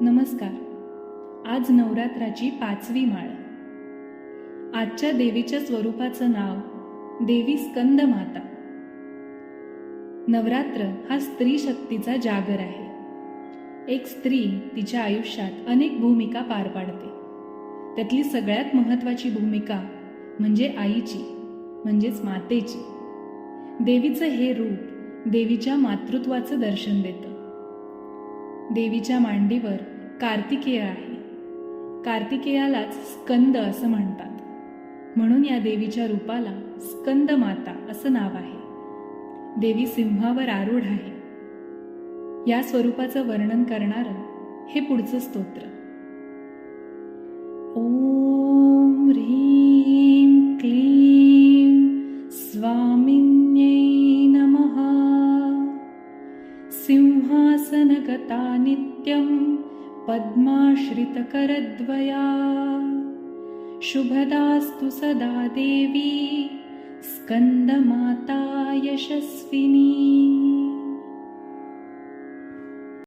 नमस्कार. आज नवरात्राची 5वी माळ. आजच्या देवीच्या स्वरूपाचं नाव देवी स्कंदमाता. नवरात्र हा स्त्री शक्तीचा जागर आहे. एक स्त्री तिच्या आयुष्यात अनेक भूमिका पार पाडते. त्यातली सगळ्यात महत्त्वाची भूमिका म्हणजे आईची, म्हणजेच मातेची. देवीचं हे रूप देवीच्या मातृत्वाचं दर्शन देतं. देवीच्या मांडीवर कार्तिकेय आहे. कार्तिकेयालाच स्कंद असं म्हणतात, म्हणून या देवीच्या रूपाला स्कंदमाता असं नाव आहे. देवी सिंहावर आरूढ आहे. या स्वरूपाचं वर्णन करणारं हे पुढचं स्तोत्र. ओम ह्रीं क्लीं स्वामिन्यै नमः. सिंहासनगता नित्यं पद्माश्रितकरद्वया. शुभदास्तु सदा देवी स्कंदमाता यशस्विनी.